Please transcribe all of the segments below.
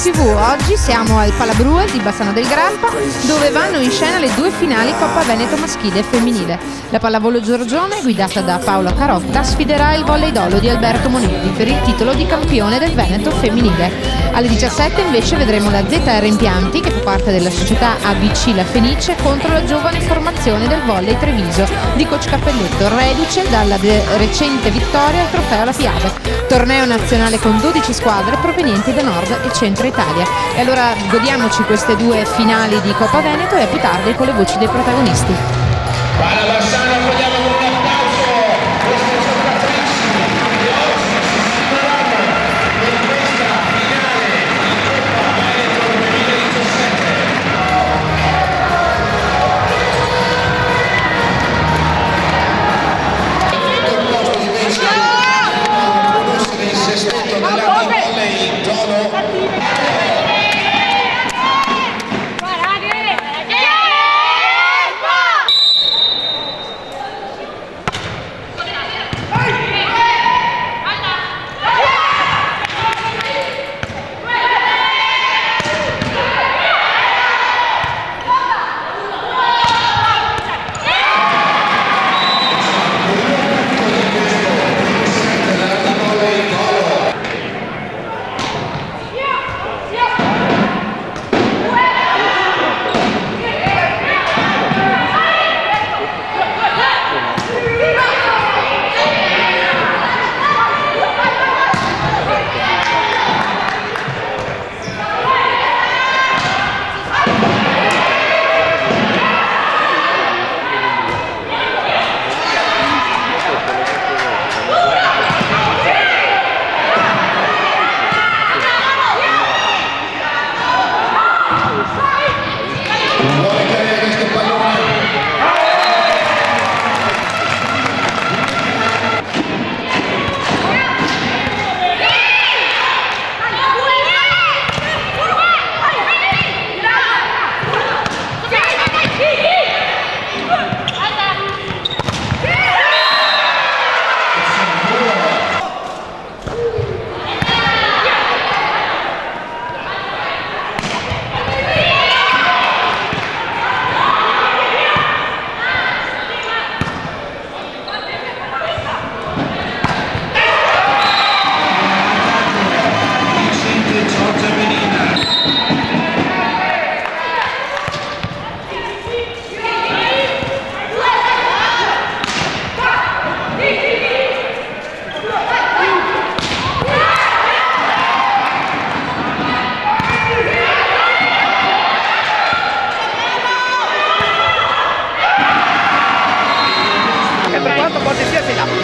TV. Oggi siamo al Palabrue di Bassano del Grappa, dove vanno in scena le due finali Coppa Veneto maschile e femminile. La pallavolo Giorgione, guidata da Paolo Carotta, sfiderà il voleidolo di Alberto Monetti per il titolo di campione del Veneto femminile. Alle 17 invece vedremo la ZR Impianti, che fa parte della società ABC La Fenice, contro la giovane formazione del volley Treviso di coach Cappelletto, reduce dalla recente vittoria al trofeo La Piave, torneo nazionale con 12 squadre provenienti da nord e centro Italia. E allora godiamoci queste due finali di Coppa Veneto e a più tardi con le voci dei protagonisti. Para Bassano, accogliamo con un applauso queste giocatrici che oggi si sfideranno in questa finale di Coppa Veneto 2017. Il posto invece a conoscere il sestetto dell'Arma Volley Tolo.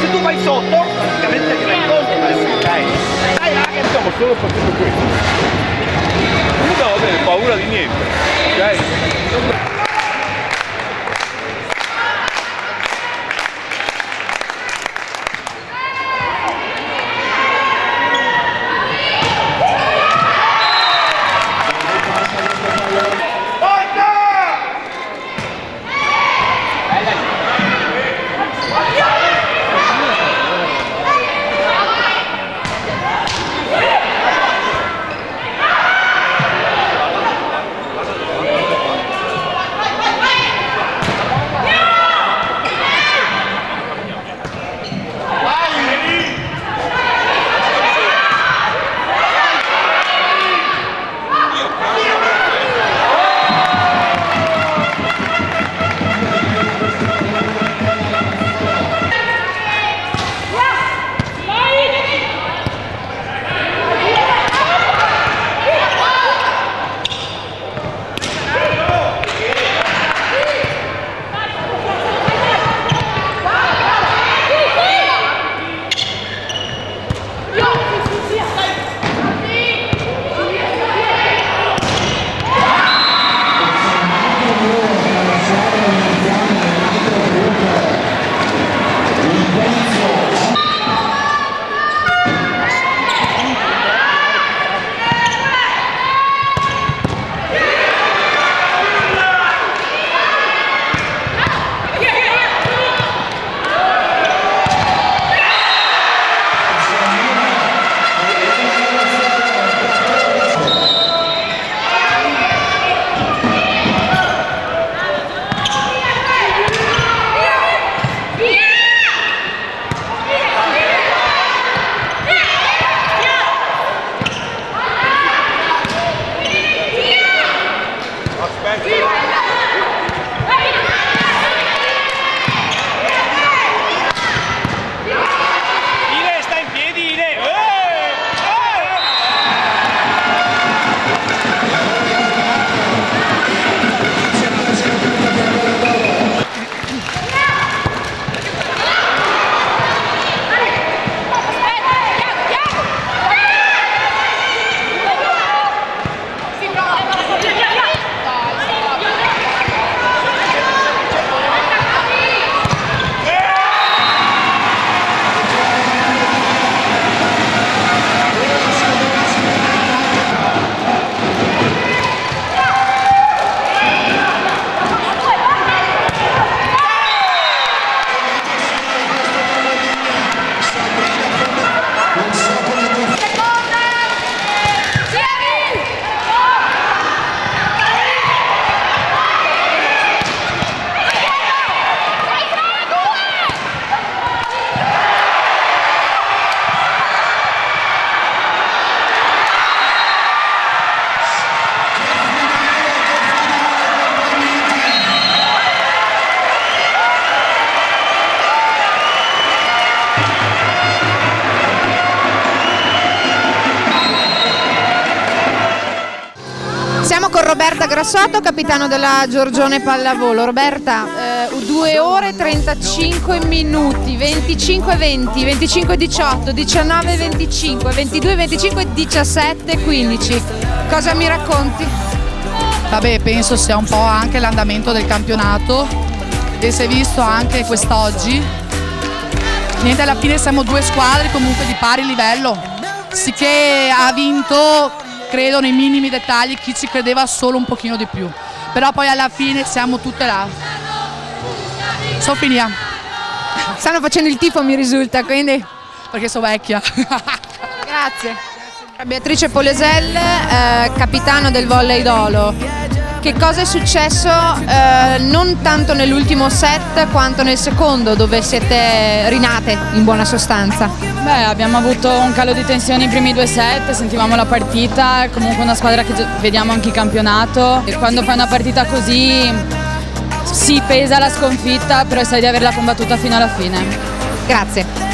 Se tu vai sotto, praticamente ti racconti ma dai raga, insomma, solo facendo questo. Non devo avere paura di niente, ok? Roberta Grassotto, capitano della Giorgione Pallavolo. Roberta, 2 ore 35 minuti, 25-20, 25-18, 19-25, 22-25, 17-15. Cosa mi racconti? Vabbè, penso sia un po' anche l'andamento del campionato e si è visto anche quest'oggi. Niente, alla fine siamo 2 squadre comunque di pari livello, sicché ha vinto, credo, nei minimi dettagli chi ci credeva solo un pochino di più, però poi alla fine siamo tutte là. Sofia. Stanno facendo il tifo, mi risulta, quindi Perché sono vecchia. grazie. Beatrice Polesel, capitano del Volley Dolo. Che cosa è successo non tanto nell'ultimo set quanto nel secondo, dove siete rinate in buona sostanza? Beh, abbiamo avuto un calo di tensione i primi 2 set, sentivamo la partita, è comunque una squadra che vediamo anche in campionato e quando fai una partita così si pesa la sconfitta, però sai di averla combattuta fino alla fine. Grazie.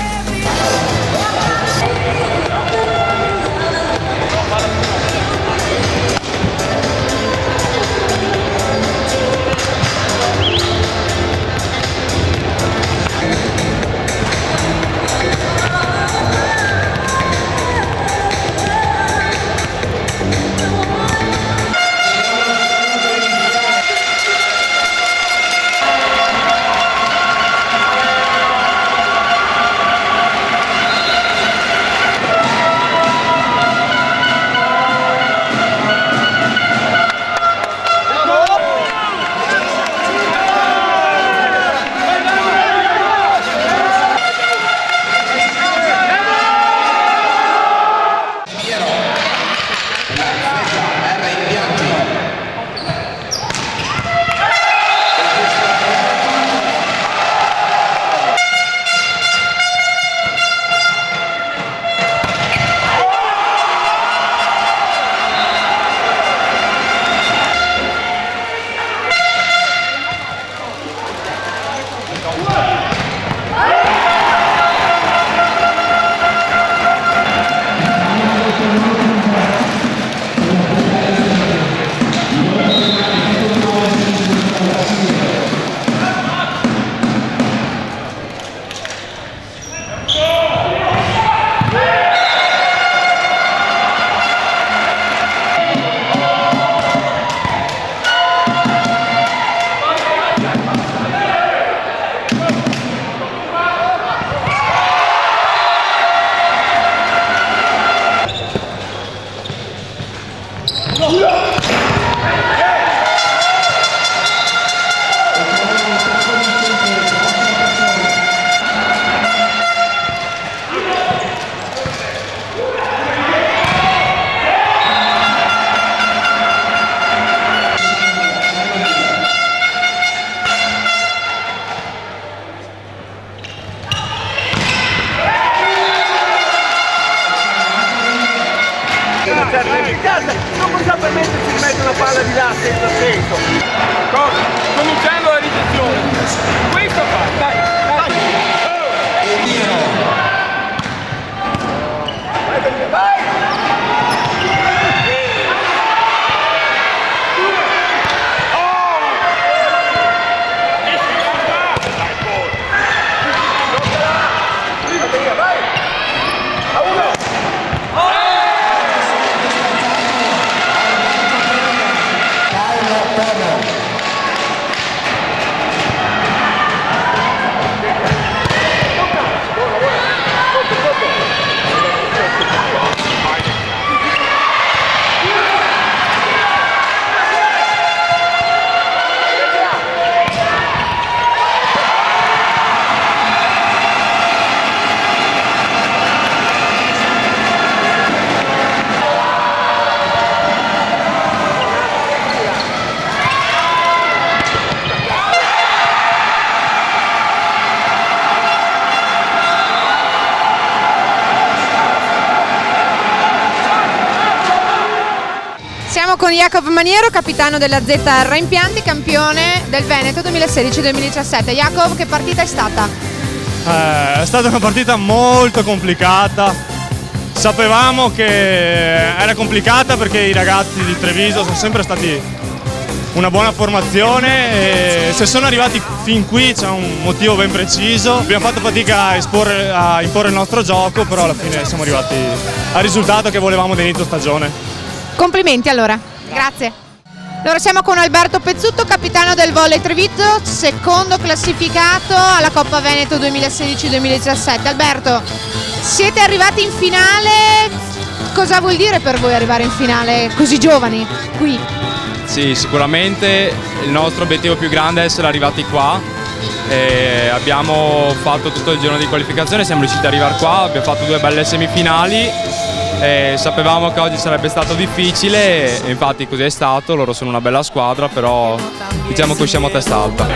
Non possiamo permetterci di mettere una palla di là senza senso. Cominciando la ricezione. Questo fa, dai, dai. Vai! Siamo con Jacob Maniero, capitano della ZR Impianti, campione del Veneto 2016-2017. Jacob, che partita è stata? È stata una partita molto complicata, Sapevamo che era complicata perché i ragazzi di Treviso sono sempre stati una buona formazione e se sono arrivati fin qui c'è un motivo ben preciso. Abbiamo fatto fatica a imporre il nostro gioco, però alla fine siamo arrivati al risultato che volevamo da inizio stagione. Complimenti allora, grazie. Allora siamo con Alberto Pezzutto, capitano del Volley Treviso, secondo classificato alla Coppa Veneto 2016-2017. Alberto, siete arrivati in finale, cosa vuol dire per voi arrivare in finale così giovani qui? Sì, sicuramente il nostro obiettivo più grande è essere arrivati qua. Abbiamo fatto tutto il giorno di qualificazione, siamo riusciti ad arrivare qua, abbiamo fatto 2 belle semifinali. Sapevamo che oggi sarebbe stato difficile e infatti così è stato, loro sono una bella squadra, però diciamo che usciamo a testa alta.